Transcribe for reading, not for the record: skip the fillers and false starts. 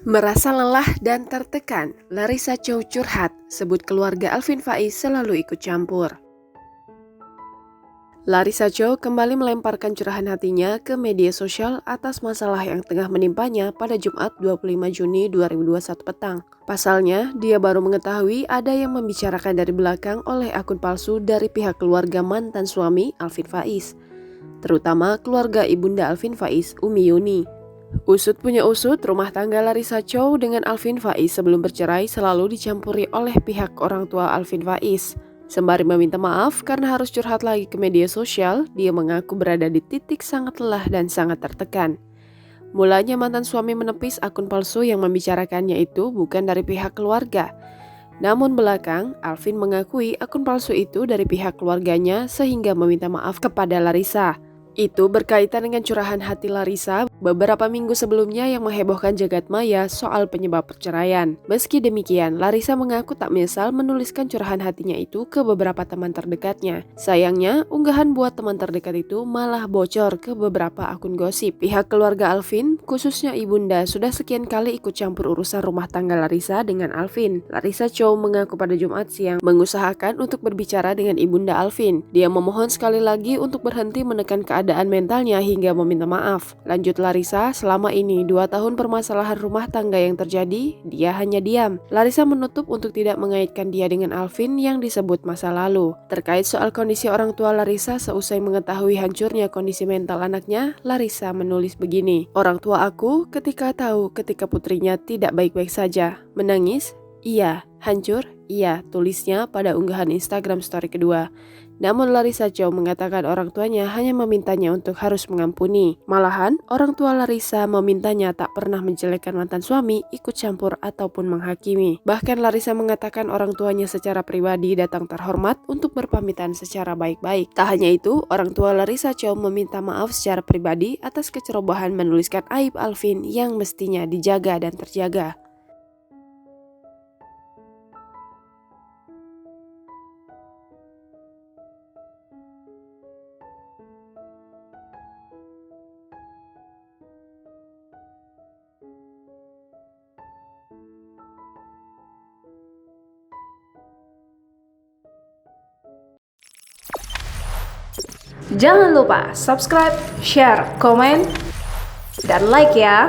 Merasa lelah dan tertekan, Larissa Chow curhat, sebut keluarga Alvin Faiz selalu ikut campur. Larissa Chow kembali melemparkan curahan hatinya ke media sosial atas masalah yang tengah menimpanya pada Jumat 25 Juni 2021 petang. Pasalnya, dia baru mengetahui ada yang membicarakan dari belakang oleh akun palsu dari pihak keluarga mantan suami Alvin Faiz, terutama keluarga ibunda Alvin Faiz, Umi Yuni. Usut punya usut, rumah tangga Larissa Chow dengan Alvin Faiz sebelum bercerai selalu dicampuri oleh pihak orang tua Alvin Faiz. Sembari meminta maaf karena harus curhat lagi ke media sosial, dia mengaku berada di titik sangat lelah dan sangat tertekan. Mulanya mantan suami menepis akun palsu yang membicarakannya itu bukan dari pihak keluarga. Namun belakang, Alvin mengakui akun palsu itu dari pihak keluarganya sehingga meminta maaf kepada Larissa. Itu berkaitan dengan curahan hati Larissa beberapa minggu sebelumnya yang menghebohkan jagat maya soal penyebab perceraian. Meski demikian, Larissa mengaku tak menyesal menuliskan curahan hatinya itu ke beberapa teman terdekatnya. Sayangnya, unggahan buat teman terdekat itu malah bocor ke beberapa akun gosip. Pihak keluarga Alvin, khususnya ibunda, sudah sekian kali ikut campur urusan rumah tangga Larissa dengan Alvin. Larissa Chow mengaku pada Jumat siang mengusahakan untuk berbicara dengan ibunda Alvin. Dia memohon sekali lagi untuk berhenti menekan keadaan mentalnya hingga meminta maaf. Lanjut Larissa, selama ini 2 tahun permasalahan rumah tangga yang terjadi, dia hanya diam. Larissa menutup untuk tidak mengaitkan dia dengan Alvin yang disebut masa lalu. Terkait soal kondisi orang tua Larissa seusai mengetahui hancurnya kondisi mental anaknya, Larissa menulis begini. Orang tua aku ketika putrinya tidak baik-baik saja. Menangis? Iya. Hancur? Iya, tulisnya pada unggahan Instagram story kedua. Namun Larissa Chow mengatakan orang tuanya hanya memintanya untuk harus mengampuni. Malahan, orang tua Larissa memintanya tak pernah menjelekkan mantan suami, ikut campur ataupun menghakimi. Bahkan Larissa mengatakan orang tuanya secara pribadi datang terhormat untuk berpamitan secara baik-baik. Tak hanya itu, orang tua Larissa Chow meminta maaf secara pribadi atas kecerobohan menuliskan aib Alvin yang mestinya dijaga dan terjaga. Jangan lupa subscribe, share, komen, dan like ya.